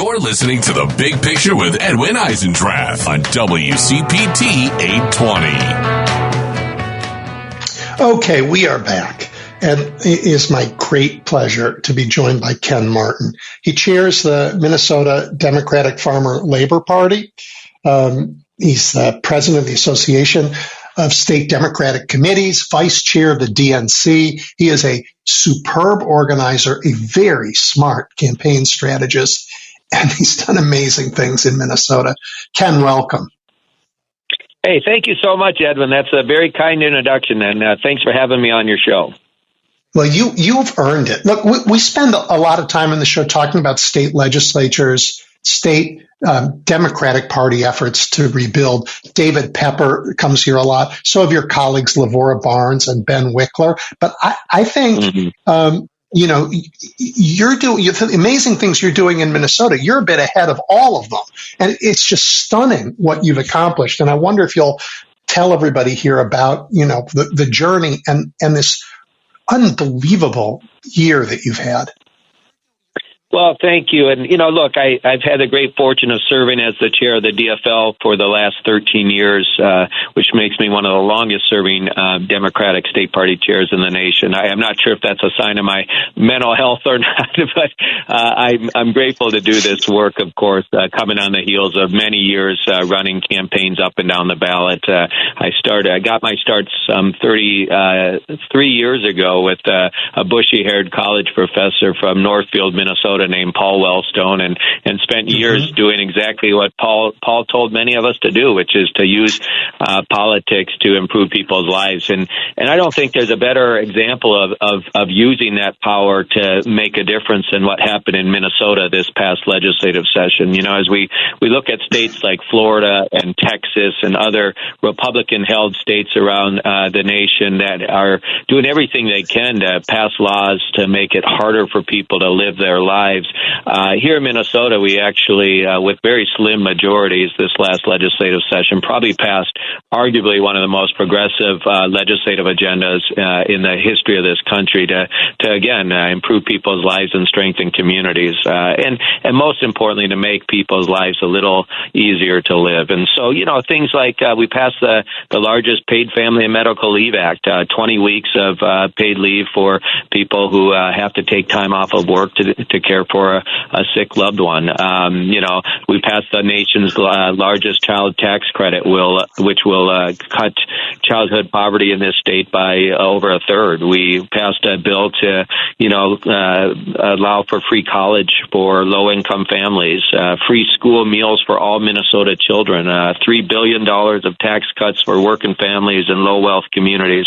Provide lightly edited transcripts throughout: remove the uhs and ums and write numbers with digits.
You're listening to The Big Picture with Edwin Eisendrath on WCPT 820. Okay, we are back. And it is my great pleasure to be joined by Ken Martin. He chairs the Minnesota Democratic Farmer Labor Party. He's the president of the Association of State Democratic Committees, vice chair of the DNC. He is a superb organizer, a very smart campaign strategist, and he's done amazing things in Minnesota. Ken, welcome. Hey, thank you so much, Edwin. That's a very kind introduction, and thanks for having me on your show. Well, you've earned it. Look, we spend a lot of time in the show talking about state legislatures, state Democratic Party efforts to rebuild. David Pepper comes here a lot. So have your colleagues Lavora Barnes and Ben Wickler. But I think, you're doing amazing things you're doing in Minnesota. You're a bit ahead of all of them. And it's just stunning what you've accomplished. And I wonder if you'll tell everybody here about, the journey and this unbelievable year that you've had. Well, thank you. And, look, I've had the great fortune of serving as the chair of the DFL for the last 13 years, which makes me one of the longest serving Democratic state party chairs in the nation. I'm not sure if that's a sign of my mental health or not, but I'm grateful to do this work, of course, coming on the heels of many years running campaigns up and down the ballot. I got my start 33 years ago with a bushy-haired college professor from Northfield, Minnesota, named Paul Wellstone, and spent years doing exactly what Paul told many of us to do, which is to use politics to improve people's lives. And I don't think there's a better example of using that power to make a difference than what happened in Minnesota this past legislative session. As we look at states like Florida and Texas and other Republican-held states around the nation that are doing everything they can to pass laws to make it harder for people to live their lives. Here in Minnesota, we actually, with very slim majorities this last legislative session, probably passed arguably one of the most progressive legislative agendas in the history of this country to again, improve people's lives and strengthen communities. And most importantly, to make people's lives a little easier to live. And so, things like we passed the largest paid family and medical leave act, 20 weeks of paid leave for people who have to take time off of work to care for a sick loved one. We passed the nation's largest child tax credit, which will cut childhood poverty in this state by over a third. We passed a bill to, allow for free college for low-income families, free school meals for all Minnesota children, $3 billion of tax cuts for working families and low-wealth communities,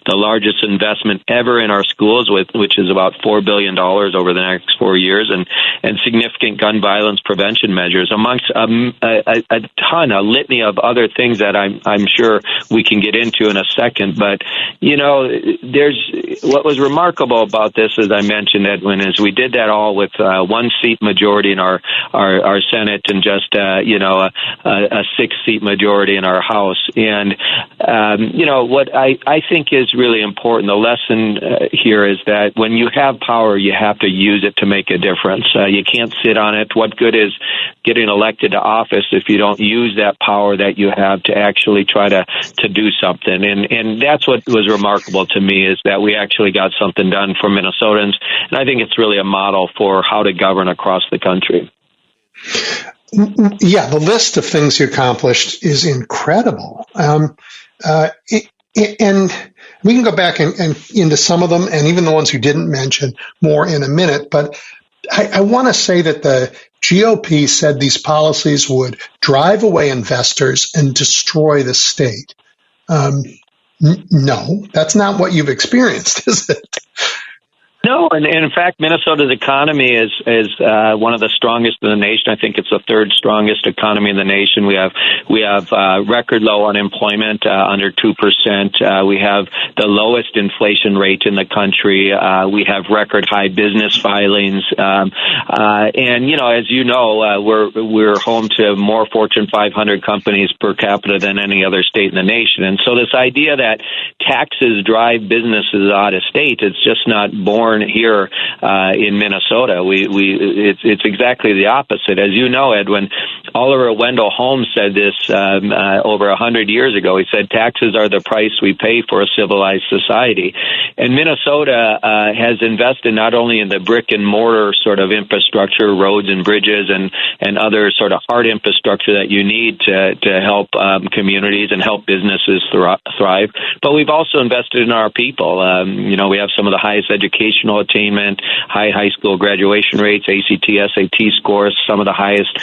the largest investment ever in our schools, which is about $4 billion over the next 4 years, and significant gun violence prevention measures, amongst a litany of other things that I'm sure we can get into in a second. But, what was remarkable about this, as I mentioned, Edwin, is we did that all with one seat majority in our Senate and just, a 6-seat majority in our House. And, what I think is really important, the lesson here is that when you have power, you have to use it to make a difference. You can't sit on it. What good is getting elected to office if you don't use that power that you have to actually try to do something? And that's what was remarkable to me, is that we actually got something done for Minnesotans. And I think it's really a model for how to govern across the country. Yeah, the list of things you accomplished is incredible. And we can go back and into some of them, and even the ones you didn't mention more in a minute. But I want to say that the GOP said these policies would drive away investors and destroy the state. No, that's not what you've experienced, is it? No, and in fact, Minnesota's economy is one of the strongest in the nation. I think it's the third strongest economy in the nation. We have record low unemployment, under 2%. We have the lowest inflation rate in the country. We have record high business filings, and as you know, we're home to more Fortune 500 companies per capita than any other state in the nation. And so this idea that taxes drive businesses out of state, it's just not born here here in Minnesota. It's exactly the opposite. As you know, Edwin, Oliver Wendell Holmes said this over 100 years ago. He said, taxes are the price we pay for a civilized society. And Minnesota has invested not only in the brick and mortar sort of infrastructure, roads and bridges and other sort of hard infrastructure that you need to help communities and help businesses thrive, but we've also invested in our people. We have some of the highest educational attainment, high school graduation rates, ACT, SAT scores, some of the highest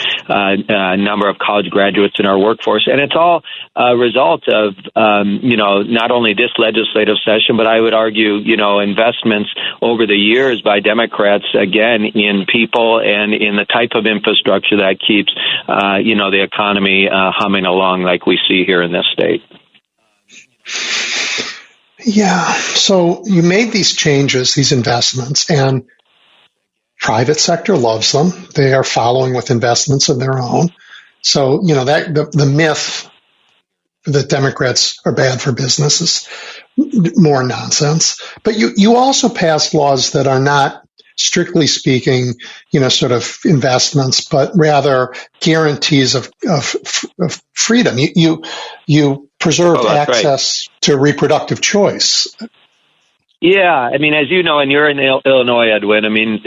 number of college graduates in our workforce. And it's all a result of, not only this legislative session, but I would argue, investments over the years by Democrats, again, in people and in the type of infrastructure that keeps, the economy humming along like we see here in this state. Yeah. So you made these changes, these investments, and private sector loves them. They are following with investments of their own. So, that the myth that Democrats are bad for business is more nonsense. But you also passed laws that are not, strictly speaking, sort of investments, but rather guarantees of freedom. You preserved access to reproductive choice. Yeah, I mean, as you know, and you're in Illinois, Edwin, I mean,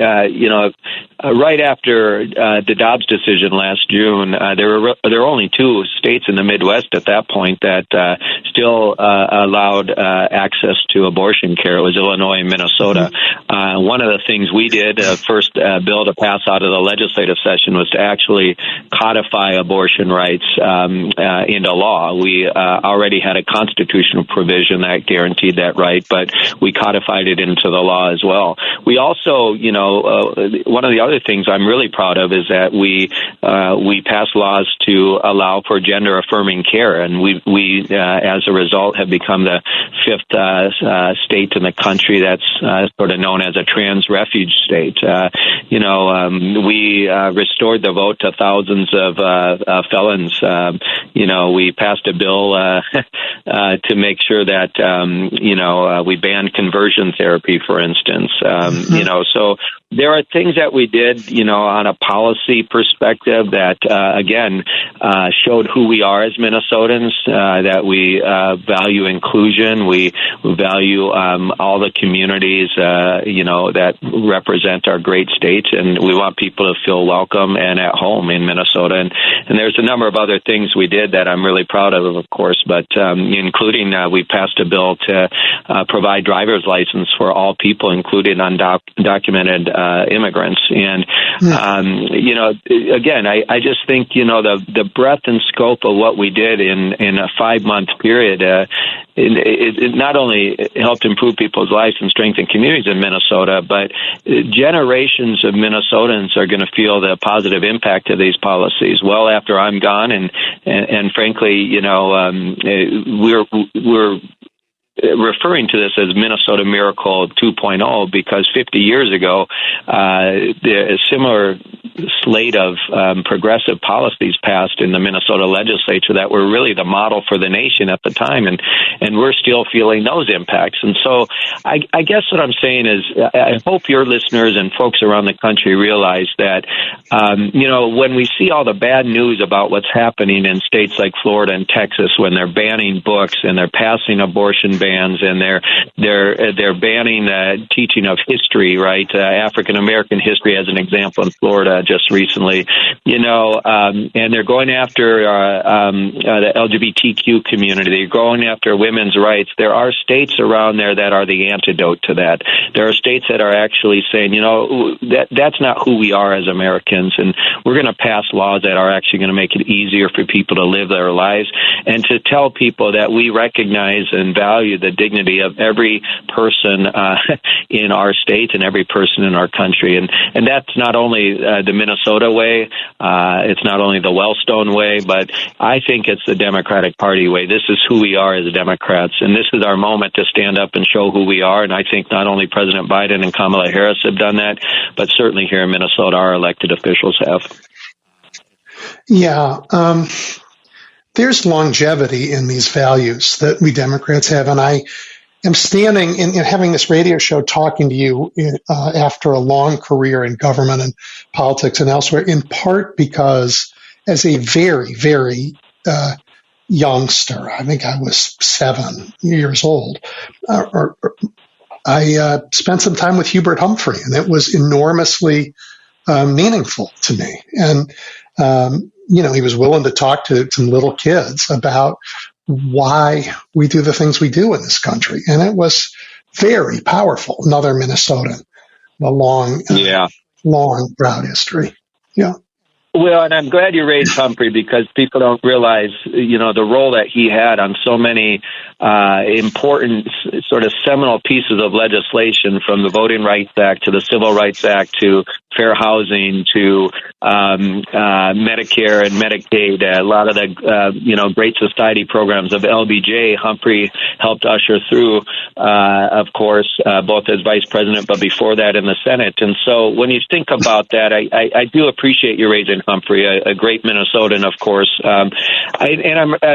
right after the Dobbs decision last June, there were only two states in the Midwest at that point that still allowed access to abortion care. It was Illinois and Minnesota. One of the things we did, first bill to pass out of the legislative session, was to actually codify abortion rights into law. We already had a constitutional provision that guaranteed that right, but we codified it into the law as well. We also, one of the other things I'm really proud of is that we passed laws to allow for gender affirming care, and we as a result have become the fifth state in the country that's sort of known as a trans refuge state. We restored the vote to thousands of felons. We passed a bill to make sure that we banned conversion therapy, for instance. So there are things that we did, on a policy perspective that, again, showed who we are as Minnesotans, that we value inclusion. We value all the communities, that represent our great state, and we want people to feel welcome and at home in Minnesota. And there's a number of other things we did that I'm really proud of course, but including we passed a bill to provide driver's license for all people, including undocumented immigrants. And, again, I just think, the breadth and scope of what we did in a 5-month period, it not only helped improve people's lives and strengthen communities in Minnesota, but generations of Minnesotans are going to feel the positive impact of these policies well after I'm gone. And frankly, we're referring to this as Minnesota Miracle 2.0 because 50 years ago, a similar slate of progressive policies passed in the Minnesota legislature that were really the model for the nation at the time, and we're still feeling those impacts. And so I guess what I'm saying is I hope your listeners and folks around the country realize that, when we see all the bad news about what's happening in states like Florida and Texas, when they're banning books and they're passing abortion bans and they're banning teaching of history, right? African American history, as an example, in Florida just recently, and they're going after the LGBTQ community. They're going after women's rights. There are states around there that are the antidote to that. There are states that are actually saying, that's not who we are as Americans, and we're going to pass laws that are actually going to make it easier for people to live their lives and to tell people that we recognize and value the dignity of every person in our state and every person in our country. And that's not only the Minnesota way, it's not only the Wellstone way, but I think it's the Democratic Party way. This is who we are as Democrats, and this is our moment to stand up and show who we are. And I think not only President Biden and Kamala Harris have done that, but certainly here in Minnesota, our elected officials have. Yeah. There's longevity in these values that we Democrats have, and I am standing and having this radio show talking to you after a long career in government and politics and elsewhere, in part because as a very, very youngster, I think I was 7 years old, I spent some time with Hubert Humphrey, and it was enormously meaningful to me. And, he was willing to talk to some little kids about why we do the things we do in this country. And it was very powerful. Another Minnesotan, a long, proud history. Yeah. Well, and I'm glad you raised Humphrey, because people don't realize, the role that he had on so many important sort of seminal pieces of legislation, from the Voting Rights Act to the Civil Rights Act to fair housing to Medicare and Medicaid. A lot of the Great Society programs of LBJ, Humphrey helped usher through, of course, both as vice president, but before that in the Senate. And so when you think about that, I do appreciate you raising Humphrey, a great Minnesotan, of course. I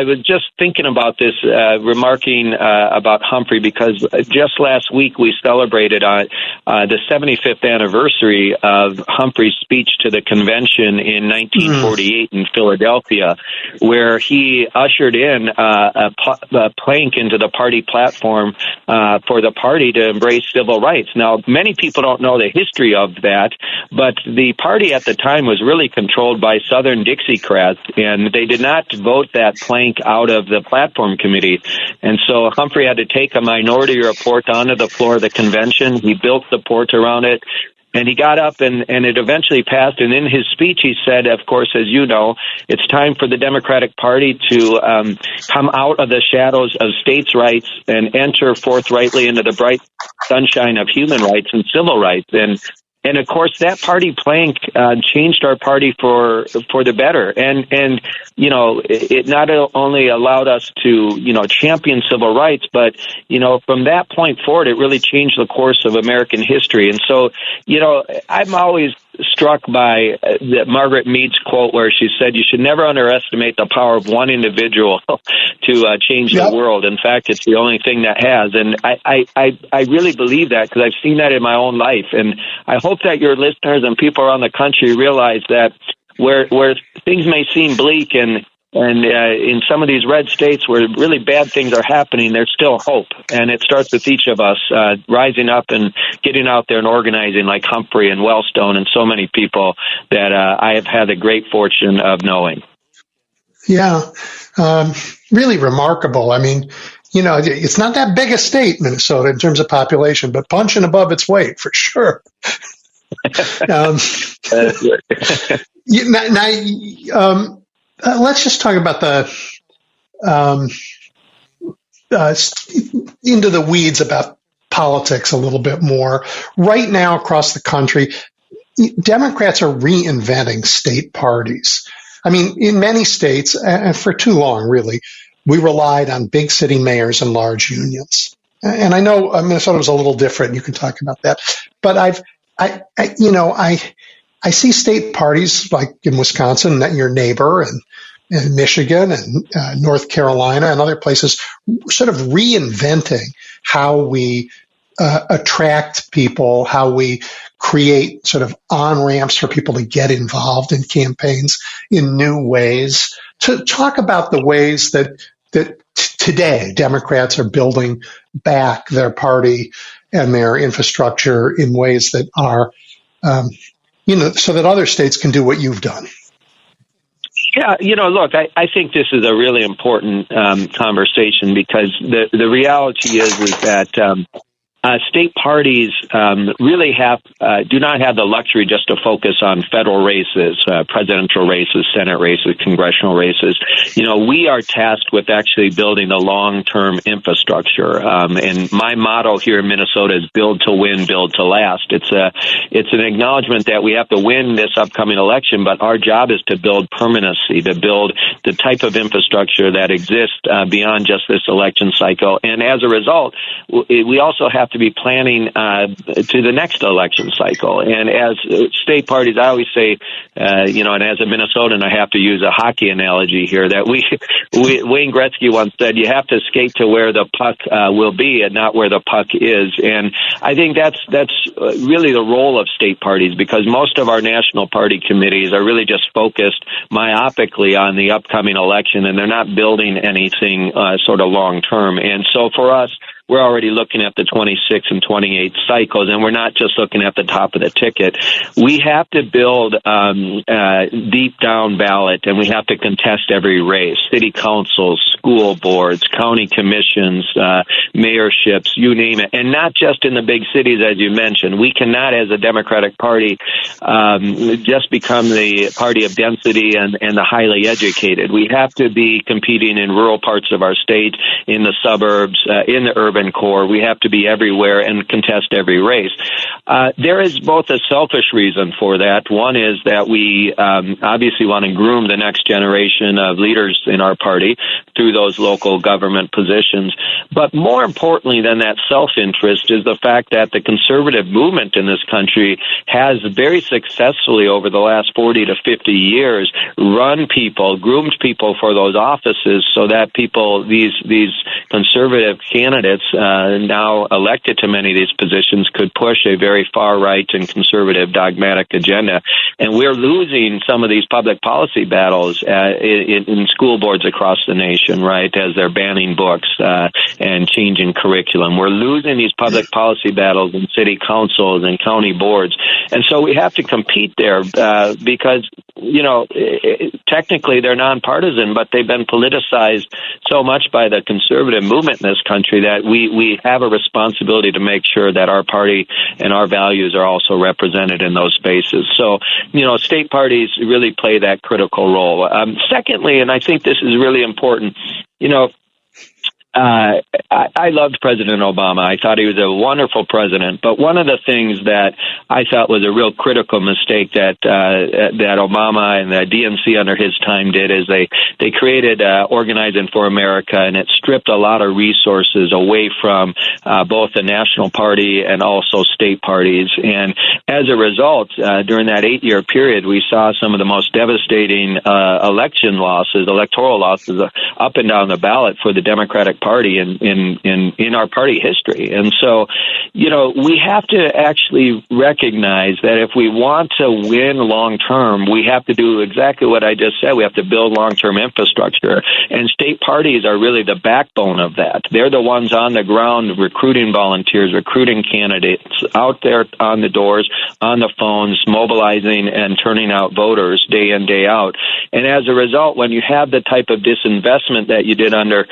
was just thinking about this, remarking about Humphrey, because just last week we celebrated the 75th anniversary of Humphrey's speech to the convention in 1948 in Philadelphia, where he ushered in a plank into the party platform for the party to embrace civil rights. Now, many people don't know the history of that, but the party at the time was really controlled by Southern Dixiecrats, and they did not vote that plank out of the platform committee. And so Humphrey had to take a minority report onto the floor of the convention. He built support around it, and he got up and it eventually passed. And in his speech, he said, of course, as you know, it's time for the Democratic Party to come out of the shadows of states' rights and enter forthrightly into the bright sunshine of human rights and civil rights. And of course, that party plank changed our party for the better. And it not only allowed us to, champion civil rights, but, from that point forward, it really changed the course of American history. And so, I'm always struck by Margaret Mead's quote where she said, you should never underestimate the power of one individual to change the world. In fact, it's the only thing that has. And I really believe that, because I've seen that in my own life. And I hope that your listeners and people around the country realize that where things may seem bleak and in some of these red states where really bad things are happening, there's still hope. And it starts with each of us rising up and getting out there and organizing, like Humphrey and Wellstone and so many people that I have had the great fortune of knowing. Yeah, really remarkable. I mean, it's not that big a state, Minnesota, in terms of population, but punching above its weight for sure. Let's just talk about into the weeds about politics a little bit more. Right now, across the country, Democrats are reinventing state parties. I mean, in many states, and for too long, really, we relied on big city mayors and large unions. And I know Minnesota was a little different. You can talk about that. But I see state parties like in Wisconsin, your neighbor, and Michigan and North Carolina and other places, sort of reinventing how we attract people, how we create sort of on-ramps for people to get involved in campaigns in new ways. To talk about the ways that today Democrats are building back their party and their infrastructure in ways that are so that other states can do what you've done. Yeah, look, I think this is a really important conversation, because the reality is that state parties really do not have the luxury just to focus on federal races, presidential races, Senate races, congressional races. We are tasked with actually building the long-term infrastructure. And my motto here in Minnesota is build to win, build to last. It's an acknowledgement that we have to win this upcoming election, but our job is to build permanency, to build the type of infrastructure that exists beyond just this election cycle. And as a result, we also have have to be planning to the next election cycle. And as state parties, I always say, and as a Minnesotan, I have to use a hockey analogy here, that Wayne Gretzky once said, you have to skate to where the puck will be and not where the puck is. And I think that's really the role of state parties, because most of our national party committees are really just focused myopically on the upcoming election, and they're not building anything sort of long term. And so for us, we're already looking at the 26 and 28 cycles, and we're not just looking at the top of the ticket. We have to build deep down ballot, and we have to contest every race: city councils, school boards, county commissions, mayorships, you name it. And not just in the big cities, as you mentioned. We cannot, as a Democratic Party, just become the party of density and the highly educated. We have to be competing in rural parts of our state, in the suburbs, in the urban core. We have to be everywhere and contest every race. There is both a selfish reason for that. One is that we obviously want to groom the next generation of leaders in our party through those local government positions. But more importantly than that self-interest is the fact that the conservative movement in this country has very successfully over the last 40 to 50 years groomed people for those offices, so that these conservative candidates now elected to many of these positions could push a very far-right and conservative dogmatic agenda. And we're losing some of these public policy battles in school boards across the nation, right, as they're banning books and changing curriculum. We're losing these public policy battles in city councils and county boards. And so we have to compete there because, technically they're nonpartisan, but they've been politicized so much by the conservative movement in this country that we have a responsibility to make sure that our party and our values are also represented in those spaces. So, state parties really play that critical role. Secondly, and I think this is really important, I loved President Obama. I thought he was a wonderful president. But one of the things that I thought was a real critical mistake that Obama and the DNC under his time did is they created Organizing for America, and it stripped a lot of resources away from both the national party and also state parties. And as a result, during that 8-year period, we saw some of the most devastating electoral losses up and down the ballot for the Democratic Party in our party history. And so, we have to actually recognize that if we want to win long term, we have to do exactly what I just said. We have to build long-term infrastructure. And state parties are really the backbone of that. They're the ones on the ground recruiting volunteers, recruiting candidates, out there on the doors, on the phones, mobilizing and turning out voters day in, day out. And as a result, when you have the type of disinvestment that you did under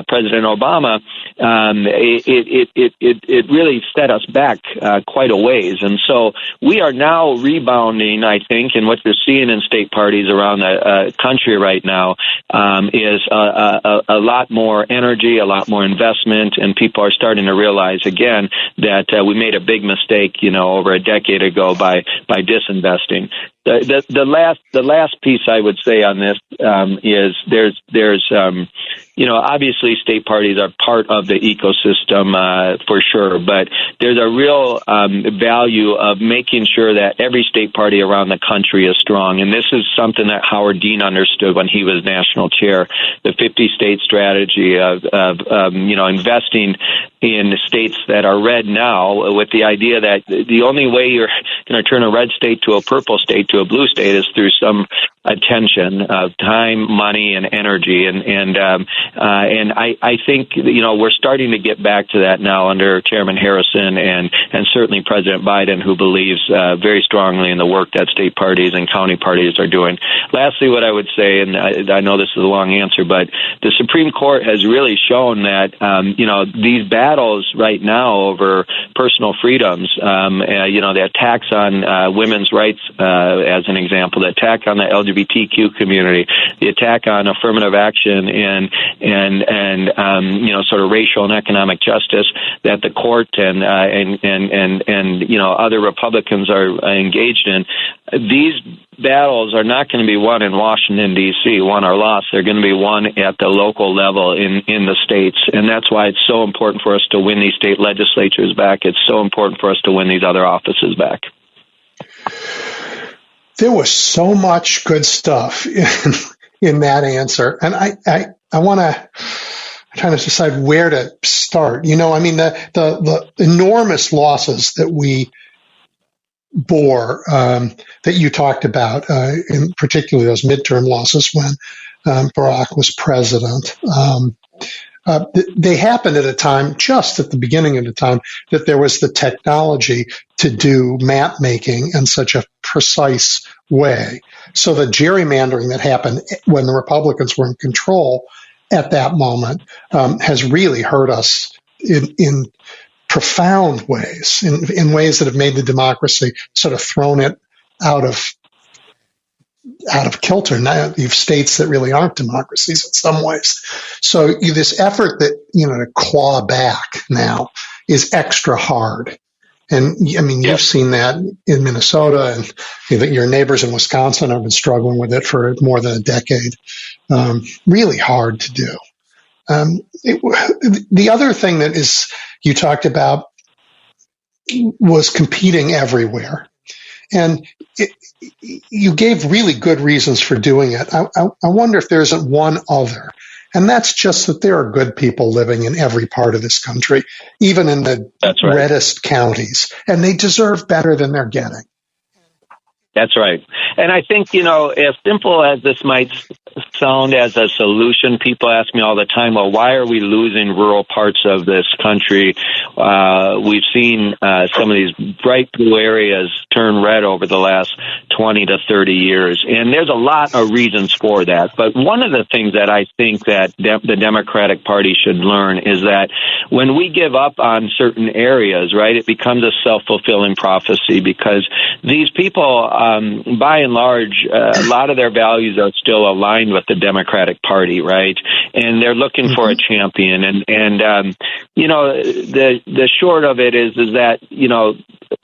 President Obama, it really set us back quite a ways. And so we are now rebounding, I think, and what you're seeing in state parties around the country right now is a lot more energy, a lot more investment, and people are starting to realize again that we made a big mistake, over a decade ago by disinvesting. The last piece I would say on this is there's obviously state parties are part of the ecosystem for sure, but there's a real value of making sure that every state party around the country is strong. And this is something that Howard Dean understood when he was national chair, the 50-state strategy of investing in states that are red now, with the idea that the only way you're going to turn a red state to a purple state to a blue state is through some attention of time, money, and energy. And I think, we're starting to get back to that now under Chairman Harrison and certainly President Biden, who believes very strongly in the work that state parties and county parties are doing. Lastly, what I would say, and I know this is a long answer, but the Supreme Court has really shown that, these battles right now over personal freedoms, the attacks on women's rights, as an example, the attack on the LGBTQ community, the attack on affirmative action and sort of racial and economic justice that the court and other Republicans are engaged in. these battles are not going to be won in Washington, D.C., won or lost. They're going to be won at the local level in the states. And that's why it's so important for us to win these state legislatures back. It's so important for us to win these other offices back. There was so much good stuff in that answer. And I want to try to decide where to start. You know, I mean, the enormous losses that we bore, that you talked about, in particularly those midterm losses when Barack was president. They happened at a time, just at the beginning of the time, that there was the technology to do map making in such a precise way. So the gerrymandering that happened when the Republicans were in control at that moment has really hurt us in profound ways, in ways that have made the democracy, sort of thrown it out of kilter. Now you have states that really aren't democracies in some ways. So this effort that, to claw back now is extra hard. And I mean, you've seen that in Minnesota, and your neighbors in Wisconsin have been struggling with it for more than a decade. Really hard to do. The other thing that you talked about was competing everywhere. And you gave really good reasons for doing it. I wonder if there isn't one other. And that's just that there are good people living in every part of this country, even in the reddest counties. And they deserve better than they're getting. That's right. And I think, as simple as this might sound as a solution, people ask me all the time, well, why are we losing rural parts of this country? We've seen some of these bright blue areas turn red over the last 20 to 30 years. And there's a lot of reasons for that. But one of the things that I think that the Democratic Party should learn is that when we give up on certain areas, right, it becomes a self-fulfilling prophecy, because these people, by and large, a lot of their values are still aligned with the Democratic Party, right? And they're looking for a champion. And the short of it is that,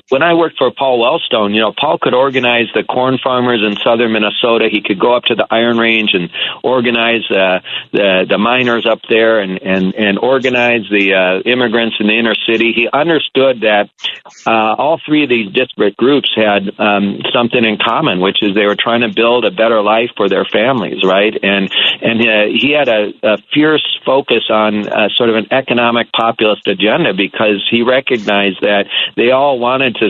when I worked for Paul Wellstone, Paul could organize the corn farmers in southern Minnesota. He could go up to the Iron Range and organize the miners up there and organize the immigrants in the inner city. He understood that all three of these disparate groups had something in common, which is they were trying to build a better life for their families, right? And he had a fierce focus on sort of an economic populist agenda, because he recognized that they all wanted to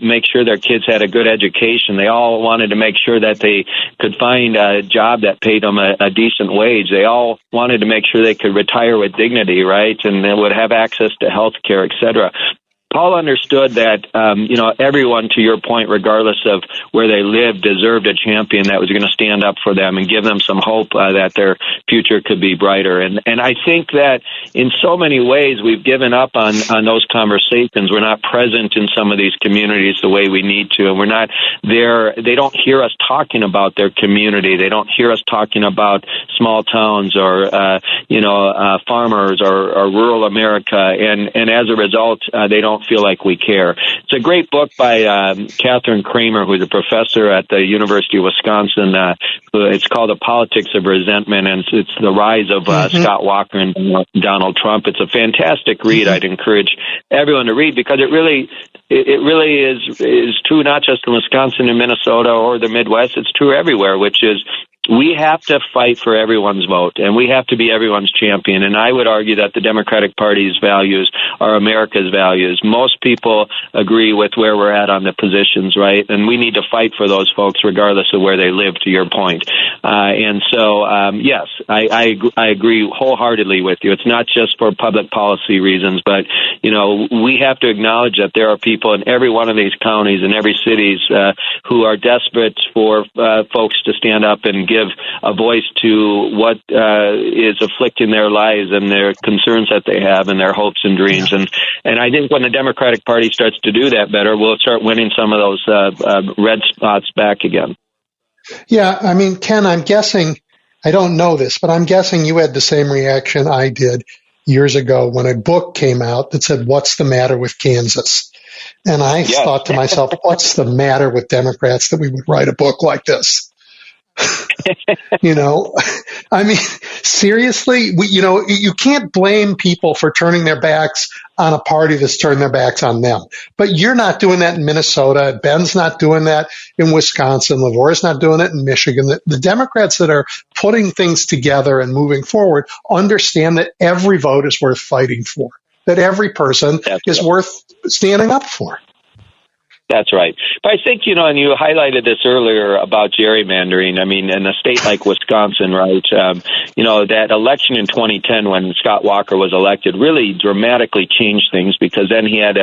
make sure their kids had a good education. They all wanted to make sure that they could find a job that paid them a decent wage. They all wanted to make sure they could retire with dignity, right? And they would have access to health care, et cetera. Paul understood that, everyone, to your point, regardless of where they lived, deserved a champion that was going to stand up for them and give them some hope that their future could be brighter. And I think that in so many ways we've given up on those conversations. We're not present in some of these communities the way we need to, and we're not there. They don't hear us talking about their community. They don't hear us talking about small towns or, farmers or rural America. And as a result, they don't feel like we care. It's a great book by Catherine Kramer, who's a professor at the University of Wisconsin. It's called The Politics of Resentment, and it's the rise of Scott Walker and Donald Trump. It's a fantastic read. I'd encourage everyone to read, because it really is true not just in Wisconsin and Minnesota or the Midwest. It's true everywhere, which is we have to fight for everyone's vote, and we have to be everyone's champion. And I would argue that the Democratic Party's values are America's values. Most people agree with where we're at on the positions, right? And we need to fight for those folks regardless of where they live, to your point. Yes, I agree wholeheartedly with you. It's not just for public policy reasons, but, we have to acknowledge that there are people in every one of these counties and every cities who are desperate for folks to stand up and give a voice to what is afflicting their lives and their concerns that they have and their hopes and dreams. And I think when the Democratic Party starts to do that better, we'll start winning some of those red spots back again. Yeah, I mean, Ken, I'm guessing, I don't know this, but I'm guessing you had the same reaction I did years ago when a book came out that said, "What's the matter with Kansas?" And I thought to myself, what's the matter with Democrats that we would write a book like this? I mean, seriously, you can't blame people for turning their backs on a party that's turned their backs on them. But you're not doing that in Minnesota. Ben's not doing that in Wisconsin. LaVore's not doing it in Michigan. The Democrats that are putting things together and moving forward understand that every vote is worth fighting for, that every person is worth standing up for. That's right. But I think, and you highlighted this earlier about gerrymandering. I mean, in a state like Wisconsin, right, that election in 2010 when Scott Walker was elected really dramatically changed things, because then he had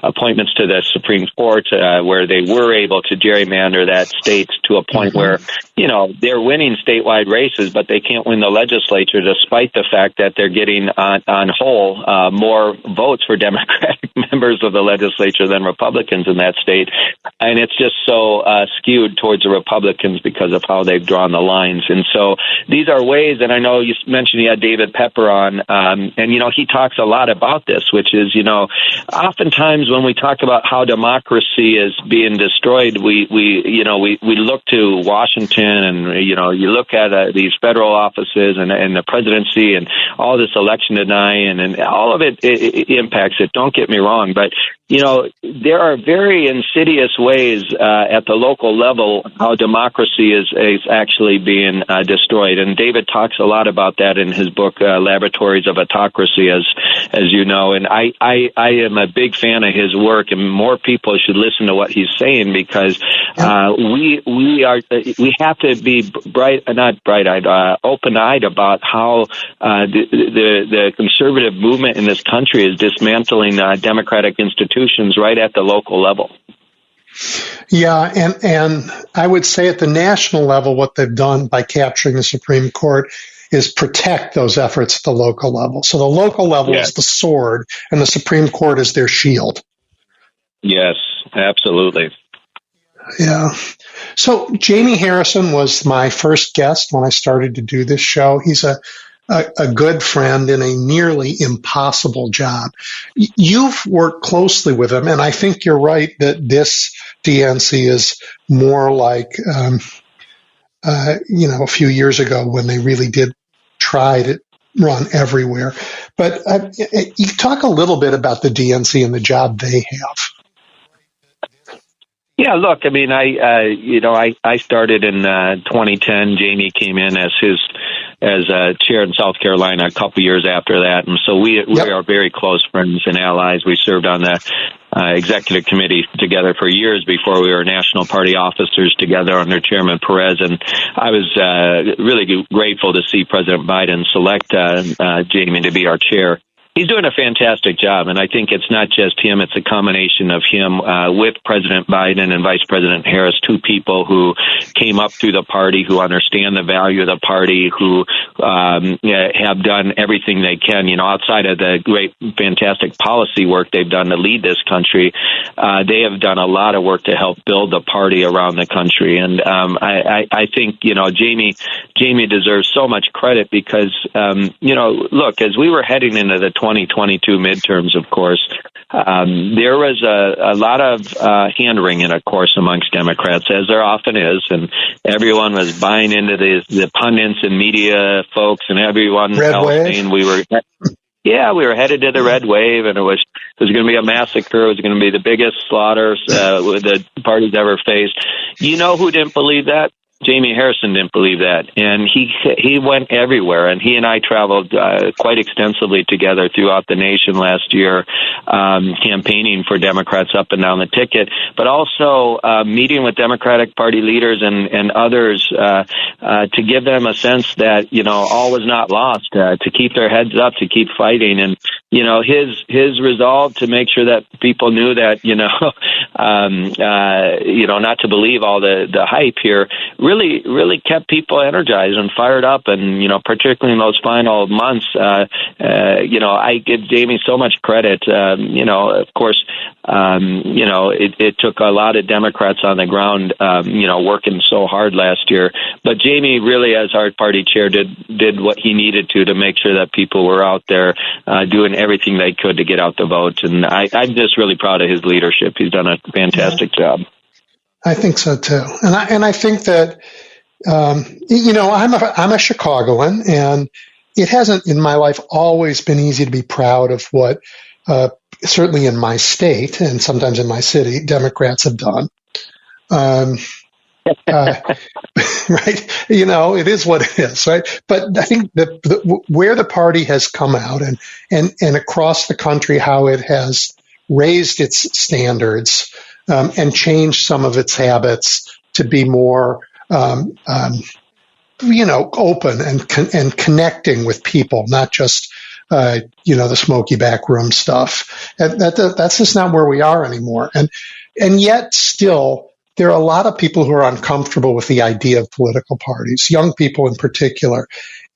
appointments to the Supreme Court where they were able to gerrymander that state to a point where, they're winning statewide races, but they can't win the legislature despite the fact that they're getting on whole more votes for Democratic members of the legislature than Republicans in that state. And it's just so skewed towards the Republicans because of how they've drawn the lines. And so these are ways, and I know you mentioned you had David Pepper on, and, he talks a lot about this, which is, oftentimes when we talk about how democracy is being destroyed, we look to Washington and, you look at these federal offices and the presidency and all this election denying and all of it impacts it. Don't get me wrong, but there are very insidious ways at the local level how democracy is actually being destroyed. And David talks a lot about that in his book, Laboratories of Autocracy, as you know. And I am a big fan of his work, and more people should listen to what he's saying, because we have to be open-eyed about how the conservative movement in this country is dismantling democratic institutions right at the local level. Yeah, and I would say at the national level, what they've done by capturing the Supreme Court is protect those efforts at the local level. So the local level is the sword, and the Supreme Court is their shield. Yes, absolutely. Yeah. So Jamie Harrison was my first guest when I started to do this show. He's a good friend in a nearly impossible job. You've worked closely with him, and I think you're right that this DNC is more like, a few years ago when they really did try to run everywhere. But you talk a little bit about the DNC and the job they have. Yeah, look, I mean, I started in 2010. Jamie came in as chair in South Carolina a couple years after that, and so we are very close friends and allies. We served on the executive committee together for years before we were national party officers together under Chairman Perez, and I was really grateful to see President Biden select Jamie to be our chair. He's doing a fantastic job, and I think it's not just him. It's a combination of him with President Biden and Vice President Harris, two people who came up through the party, who understand the value of the party, who have done everything they can, outside of the great, fantastic policy work they've done to lead this country. They have done a lot of work to help build the party around the country. And I think, Jamie deserves so much credit because, look, as we were heading into the 2022 midterms, of course, there was a lot of hand-wringing, of course, amongst Democrats, as there often is, and everyone was buying into the pundits and media folks and everyone else saying we were headed to the red wave, and it was going to be a massacre. It was going to be the biggest slaughter the party's ever faced. You know who didn't believe that? Jamie Harrison didn't believe that, and he went everywhere, and he and I traveled quite extensively together throughout the nation last year, campaigning for Democrats up and down the ticket, but also meeting with Democratic Party leaders and others to give them a sense that, all was not lost, to keep their heads up, to keep fighting, and, his resolve to make sure that people knew that, not to believe all the hype here, really kept people energized and fired up. And, particularly in those final months, I give Jamie so much credit. Of course, it took a lot of Democrats on the ground, working so hard last year. But Jamie really, as our party chair, did what he needed to make sure that people were out there doing everything they could to get out the vote. And I'm just really proud of his leadership. He's done a fantastic job. I think so too, and I think that I'm a Chicagoan, and it hasn't in my life always been easy to be proud of what certainly in my state and sometimes in my city Democrats have done. Right, it is what it is, right? But I think where the party has come out and across the country, how it has raised its standards and changed some of its habits to be more, open and connecting with people, not just, the smoky back room stuff. And that's just not where we are anymore. And yet still, there are a lot of people who are uncomfortable with the idea of political parties, young people in particular.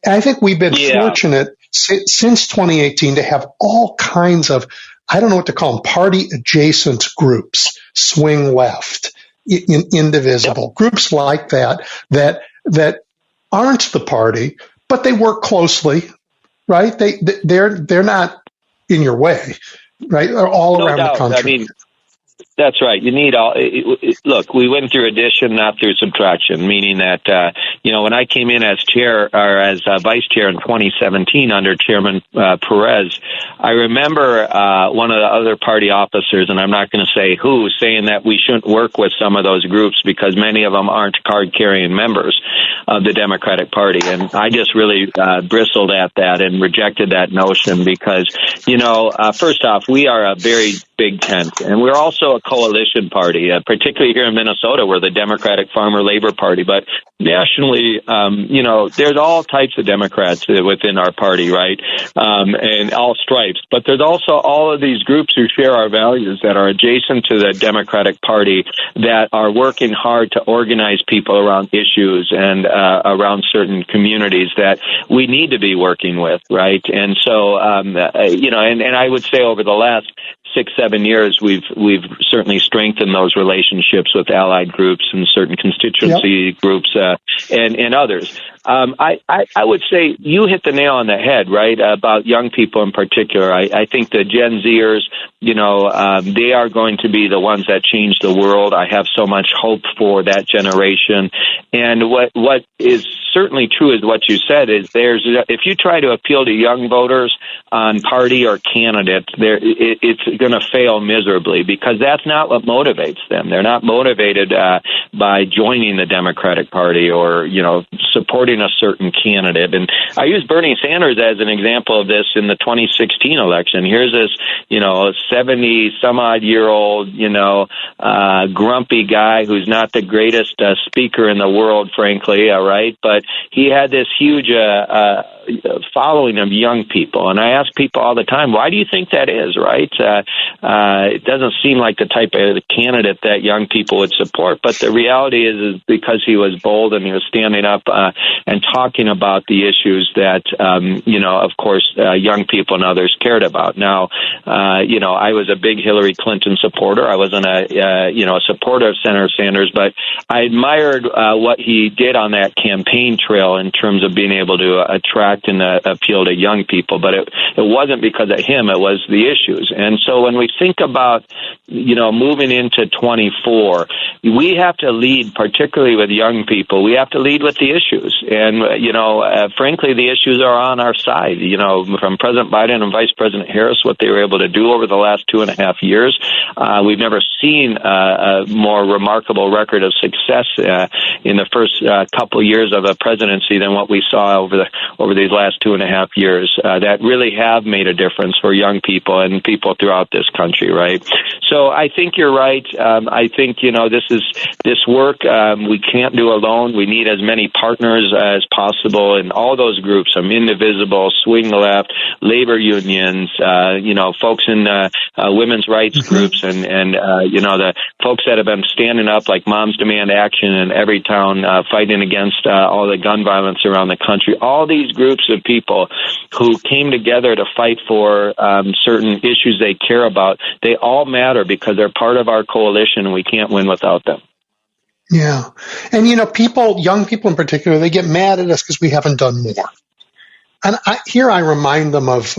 And I think we've been fortunate since 2018 to have all kinds of, I don't know what to call them, party-adjacent groups, swing left, indivisible, groups like that aren't the party, but they work closely, right? They're not in your way, right? They're all around the country. I mean, that's right. You need look, we went through addition, not through subtraction, meaning that, when I came in as chair or as vice chair in 2017 under Chairman Perez, I remember one of the other party officers, and I'm not going to say who, saying that we shouldn't work with some of those groups because many of them aren't card-carrying members of the Democratic Party. And I just really bristled at that and rejected that notion because, first off, we are a very big tent, and we're also a coalition party, particularly here in Minnesota. We're the Democratic Farmer Labor Party, but nationally, there's all types of Democrats within our party, right? And all stripes. But there's also all of these groups who share our values that are adjacent to the Democratic Party that are working hard to organize people around issues and around certain communities that we need to be working with, right? And so, and I would say over the last 6-7 years, we've certainly strengthened those relationships with allied groups and certain constituency groups and others. I would say you hit the nail on the head, right, about young people in particular. I think the Gen Zers, they are going to be the ones that change the world. I have so much hope for that generation. And what is certainly true is what you said is if you try to appeal to young voters on party or candidate, it's going to fail miserably because that's not what motivates them. They're not motivated by joining the Democratic Party or, supporting a certain candidate. And I use Bernie Sanders as an example of this in the 2016 election. Here's this, 70-some-odd-year-old, grumpy guy who's not the greatest speaker in the world, frankly, all right? But he had this huge following of young people. And I ask people all the time, why do you think that is, right? It doesn't seem like the type of candidate that young people would support. But the reality is because he was bold and he was standing up and talking about the issues that, of course, young people and others cared about. Now, I was a big Hillary Clinton supporter. I wasn't a supporter of Senator Sanders, but I admired what he did on that campaign trail in terms of being able to attract and appeal to young people. But it wasn't because of him. It was the issues. And so when we think about, moving into 24, we have to lead, particularly with young people. We have to lead with the issues. And, frankly, the issues are on our side. From President Biden and Vice President Harris, what they were able to do over the last 2.5 years. We've never seen a more remarkable record of success in the first couple years of a presidency than what we saw over these last 2.5 years that really have made a difference for young people and people throughout this country, right? So I think you're right. I think, this work we can't do alone. We need as many partners as possible in all those groups, from Indivisible, Swing Left, labor unions, folks in women's rights groups and the folks that have been standing up like Moms Demand Action in every town fighting against all the gun violence around the country. All these groups of people who came together to fight for certain issues they care about, they all matter because they're part of our coalition and we can't win without them. Yeah. And, young people in particular, they get mad at us because we haven't done more. And I remind them of,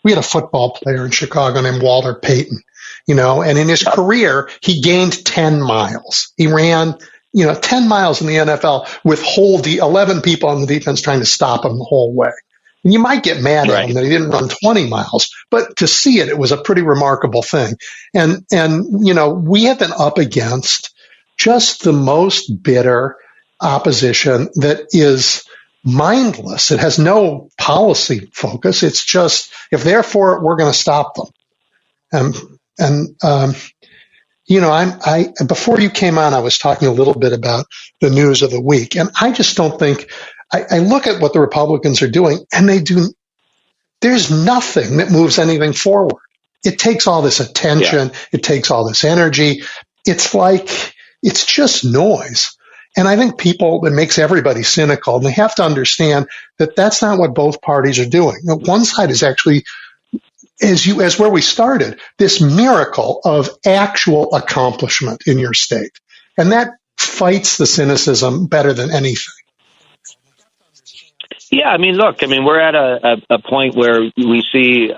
we had a football player in Chicago named Walter Payton, and in his career, he gained 10 miles. He ran, 10 miles in the NFL with 11 people on the defense trying to stop him the whole way. And you might get mad at him that he didn't run 20 miles, but to see it was a pretty remarkable thing. And we have been up against just the most bitter opposition that is mindless. It has no policy focus. It's just, if they're for it, we're going to stop them. Before you came on, I was talking a little bit about the news of the week, and I just don't think, I look at what the Republicans are doing, and there's nothing that moves anything forward. It takes all this attention. Yeah. It takes all this energy. It's just noise. And I think it makes everybody cynical. And they have to understand that that's not what both parties are doing. One side is actually, as where we started, this miracle of actual accomplishment in your state. And that fights the cynicism better than anything. Yeah, we're at a point where we see,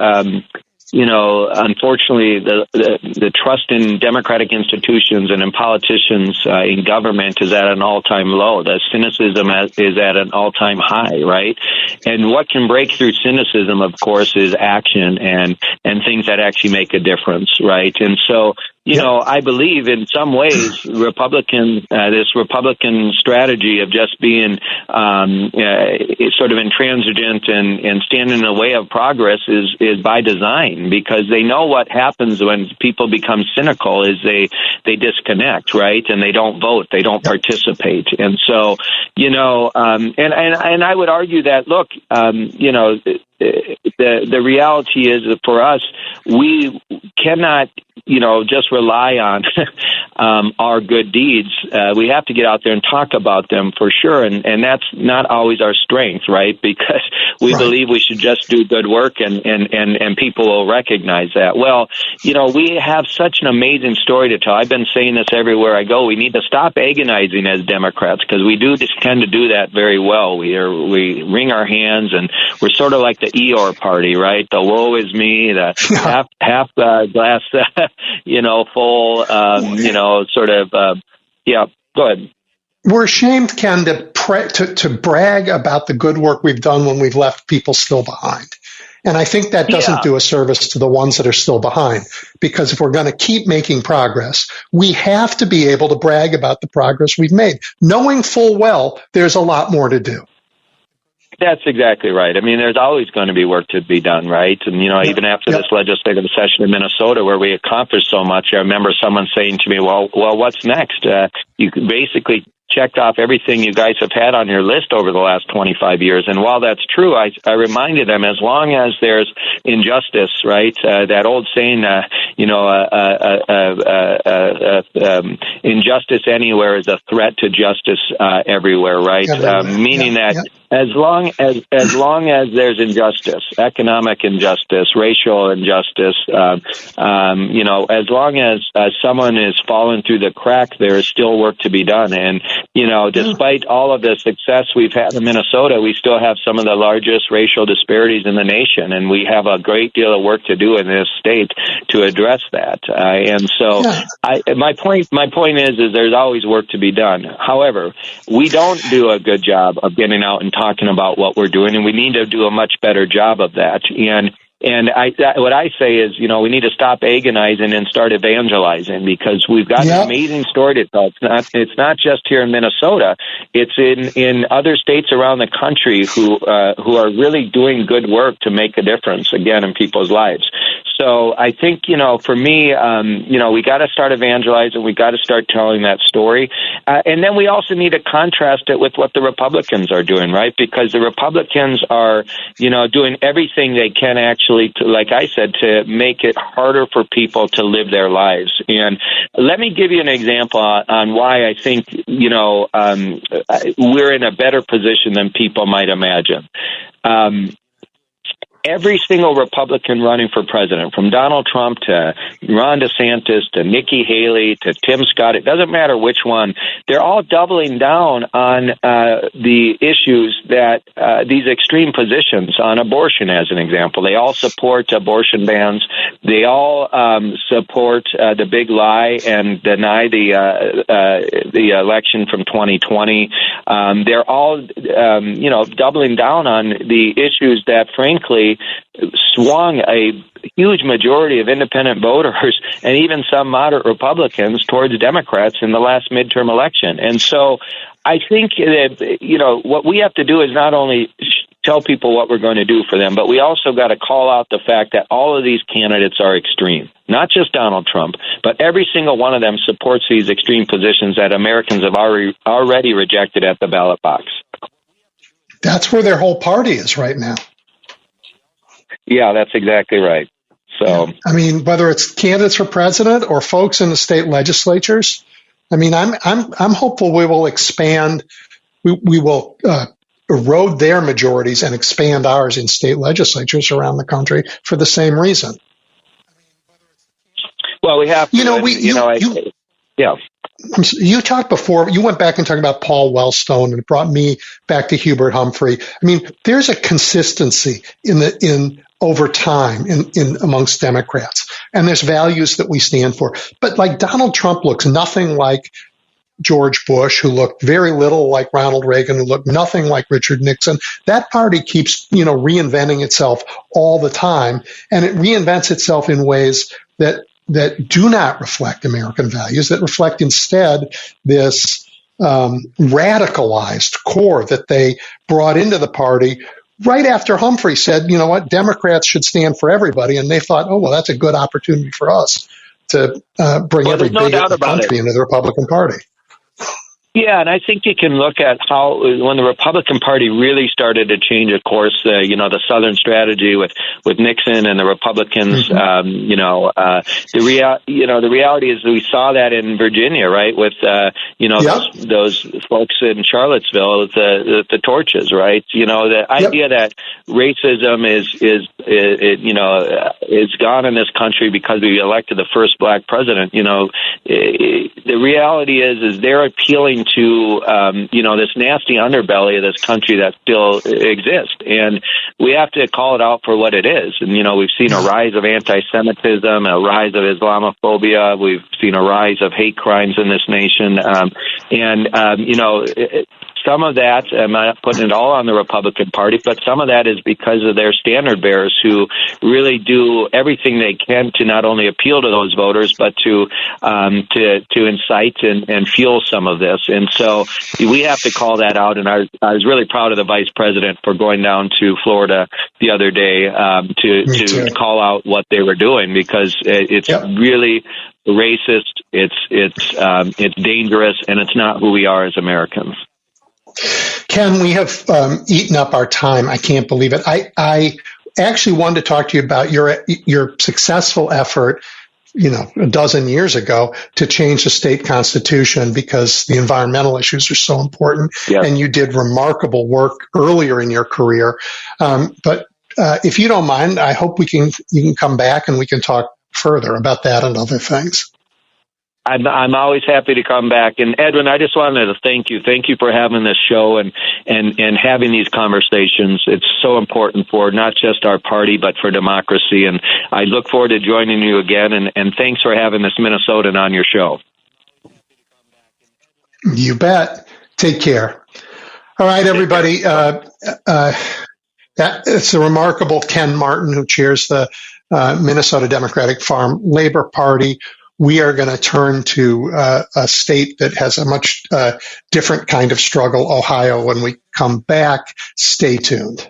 unfortunately, the trust in democratic institutions and in politicians in government is at an all-time low. The cynicism is at an all-time high, right? And what can break through cynicism, of course, is action and things that actually make a difference, right? And so, I believe in some ways this Republican strategy of just being sort of intransigent and standing in the way of progress is by design, because they know what happens when people become cynical is they disconnect, right? And they don't vote, they don't participate. And so, and I would argue that, look, the reality is that for us, we cannot, just rely on our good deeds. We have to get out there and talk about them for sure. And that's not always our strength, right? Because we believe we should just do good work and people will recognize that. Well, we have such an amazing story to tell. I've been saying this everywhere I go. We need to stop agonizing as Democrats, because we do just tend to do that very well. We wring our hands, and we're sort of like the Eeyore party, right? The woe is me, the half glass, full, go ahead. We're ashamed, Ken, to brag about the good work we've done when we've left people still behind. And I think that doesn't do a service to the ones that are still behind, because if we're going to keep making progress, we have to be able to brag about the progress we've made, knowing full well there's a lot more to do. That's exactly right. There's always going to be work to be done, right? And, even after this legislative session in Minnesota where we accomplished so much, I remember someone saying to me, well, what's next? You basically checked off everything you guys have had on your list over the last 25 years. And while that's true, I reminded them, as long as there's injustice, right? That old saying, injustice anywhere is a threat to justice everywhere, right? Meaning that as long as there's injustice, economic injustice, racial injustice, as long as someone is falling through the crack, there is still work to be done. And, despite all of the success we've had in Minnesota, we still have some of the largest racial disparities in the nation, and we have a great deal of work to do in this state to address that. And so my point is there's always work to be done. However, we don't do a good job of getting out and talking about what we're doing, and we need to do a much better job of that. And what I say is, we need to stop agonizing and start evangelizing, because we've got an amazing story to tell. It's not just here in Minnesota. It's in other states around the country who are really doing good work to make a difference, again, in people's lives. So I think, for me, we got to start evangelizing. We got to start telling that story. And then we also need to contrast it with what the Republicans are doing, right? Because the Republicans are, doing everything they can actually, like I said, to make it harder for people to live their lives. And let me give you an example on why I think, we're in a better position than people might imagine. every single Republican running for president, from Donald Trump to Ron DeSantis to Nikki Haley to Tim Scott, it doesn't matter which one, they're all doubling down on the issues that these extreme positions on abortion, as an example. They all support abortion bans. They all support the big lie and deny the election from 2020. They're all, doubling down on the issues that, frankly, swung a huge majority of independent voters and even some moderate Republicans towards Democrats in the last midterm election. And so I think that, what we have to do is not only tell people what we're going to do for them, but we also got to call out the fact that all of these candidates are extreme. Not just Donald Trump, but every single one of them supports these extreme positions that Americans have already rejected at the ballot box. That's where their whole party is right now. Yeah, that's exactly right. So, I mean, whether it's candidates for president or folks in the state legislatures, I mean, I'm hopeful we will expand. We will erode their majorities and expand ours in state legislatures around the country for the same reason. Well, we have to. Yeah. You talked before, you went back and talked about Paul Wellstone, and it brought me back to Hubert Humphrey. I mean, there's a consistency in over time in amongst Democrats, and there's values that we stand for. But like Donald Trump looks nothing like George Bush, who looked very little like Ronald Reagan, who looked nothing like Richard Nixon. That party keeps, reinventing itself all the time, and it reinvents itself in ways that do not reflect American values, that reflect instead this radicalized core that they brought into the party right after Humphrey said, you know what, Democrats should stand for everybody. And they thought, oh, well, that's a good opportunity for us to bring every bigot in the country into the Republican Party. Yeah, and I think you can look at how when the Republican Party really started to change, of course, the Southern strategy with Nixon and the Republicans. Mm-hmm. The reality is we saw that in Virginia, right? With those folks in Charlottesville with the torches, right? The idea that racism is gone in this country because we elected the first black president. The reality is they're appealing to this nasty underbelly of this country that still exists, and we have to call it out for what it is. And we've seen a rise of anti-Semitism, a rise of Islamophobia, we've seen a rise of hate crimes in this nation, some of that, I'm not putting it all on the Republican Party, but some of that is because of their standard bearers who really do everything they can to not only appeal to those voters, but to incite and fuel some of this. And so we have to call that out. And I was really proud of the vice president for going down to Florida the other day to call out what they were doing, because it's really racist. It's dangerous, and it's not who we are as Americans. Ken, we have eaten up our time. I can't believe it. I actually wanted to talk to you about your successful effort, a dozen years ago to change the state constitution because the environmental issues are so important. Yep. And you did remarkable work earlier in your career. But if you don't mind, I hope you can come back and we can talk further about that and other things. I'm always happy to come back. And Edwin, I just wanted to thank you. Thank you for having this show and having these conversations. It's so important for not just our party, but for democracy. And I look forward to joining you again. And thanks for having this Minnesotan on your show. You bet. Take care. All right, everybody. It's the remarkable Ken Martin, who chairs the Minnesota Democratic Farm Labor Party. We are going to turn to a state that has a much different kind of struggle, Ohio, when we come back. Stay tuned.